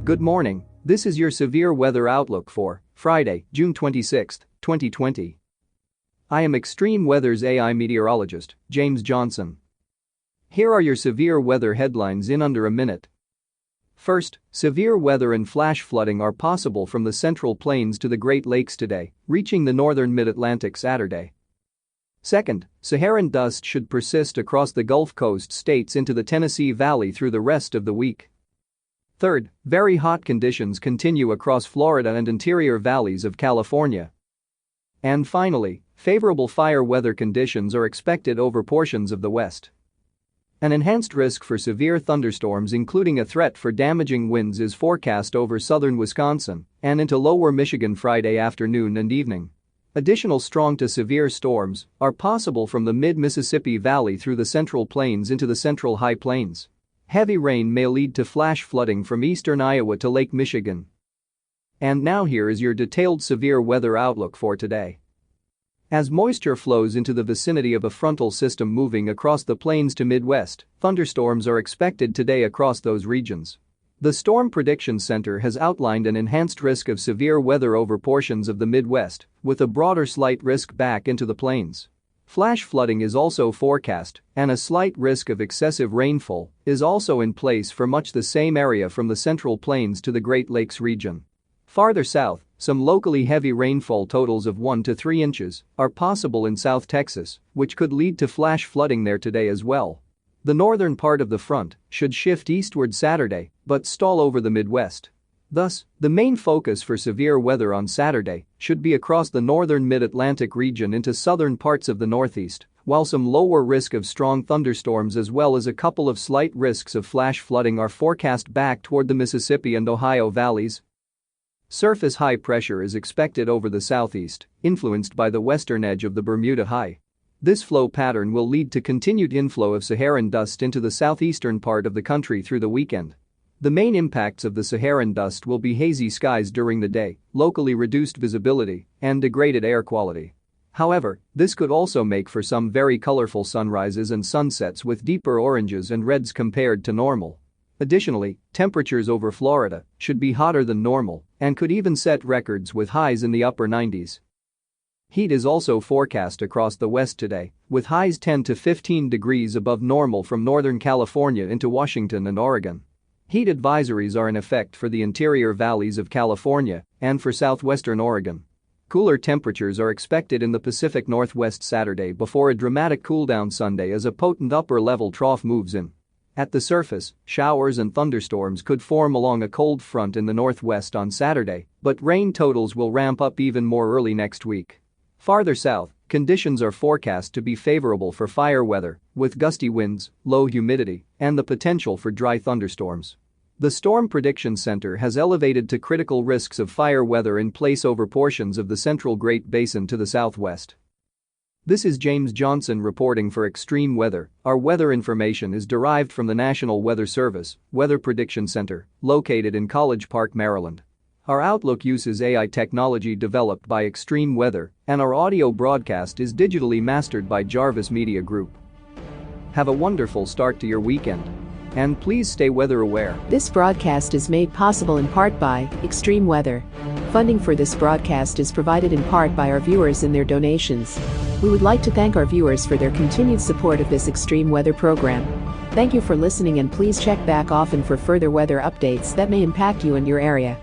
Good morning, this is your severe weather outlook for Friday, June 26, 2020. I am Extreme Weather's AI meteorologist, James Johnson. Here are your severe weather headlines in under a minute. First, severe weather and flash flooding are possible from the Central Plains to the Great Lakes today, reaching the northern mid-Atlantic Saturday. Second, Saharan dust should persist across the Gulf Coast states into the Tennessee Valley through the rest of the week. Third, very hot conditions continue across Florida and interior valleys of California. And finally, favorable fire weather conditions are expected over portions of the West. An enhanced risk for severe thunderstorms, including a threat for damaging winds, is forecast over southern Wisconsin and into lower Michigan Friday afternoon and evening. Additional strong to severe storms are possible from the mid-Mississippi Valley through the Central Plains into the Central High Plains. Heavy rain may lead to flash flooding from eastern Iowa to Lake Michigan. And now here is your detailed severe weather outlook for today. As moisture flows into the vicinity of a frontal system moving across the plains to Midwest, thunderstorms are expected today across those regions. The Storm Prediction Center has outlined an enhanced risk of severe weather over portions of the Midwest, with a broader slight risk back into the plains. Flash flooding is also forecast, and a slight risk of excessive rainfall is also in place for much the same area from the Central Plains to the Great Lakes region. Farther south, some locally heavy rainfall totals of 1 to 3 inches are possible in South Texas, which could lead to flash flooding there today as well. The northern part of the front should shift eastward Saturday but stall over the Midwest. Thus, the main focus for severe weather on Saturday should be across the northern mid-Atlantic region into southern parts of the Northeast, while some lower risk of strong thunderstorms as well as a couple of slight risks of flash flooding are forecast back toward the Mississippi and Ohio valleys. Surface high pressure is expected over the southeast, influenced by the western edge of the Bermuda High. This flow pattern will lead to continued inflow of Saharan dust into the southeastern part of the country through the weekend. The main impacts of the Saharan dust will be hazy skies during the day, locally reduced visibility, and degraded air quality. However, this could also make for some very colorful sunrises and sunsets with deeper oranges and reds compared to normal. Additionally, temperatures over Florida should be hotter than normal and could even set records with highs in the upper 90s. Heat is also forecast across the West today, with highs 10 to 15 degrees above normal from Northern California into Washington and Oregon. Heat advisories are in effect for the interior valleys of California and for southwestern Oregon. Cooler temperatures are expected in the Pacific Northwest Saturday before a dramatic cooldown Sunday as a potent upper-level trough moves in. At the surface, showers and thunderstorms could form along a cold front in the northwest on Saturday, but rain totals will ramp up even more early next week. Farther south, conditions are forecast to be favorable for fire weather, with gusty winds, low humidity, and the potential for dry thunderstorms. The Storm Prediction Center has elevated to critical risks of fire weather in place over portions of the central Great Basin to the southwest. This is James Johnson reporting for Extreme Weather. Our weather information is derived from the National Weather Service Weather Prediction Center, located in College Park, Maryland. Our outlook uses AI technology developed by Extreme Weather, and our audio broadcast is digitally mastered by Jarvis Media Group. Have a wonderful start to your weekend. And please stay weather aware. This broadcast is made possible in part by Extreme Weather. Funding for this broadcast is provided in part by our viewers and their donations. We would like to thank our viewers for their continued support of this Extreme Weather program. Thank you for listening, and please check back often for further weather updates that may impact you and your area.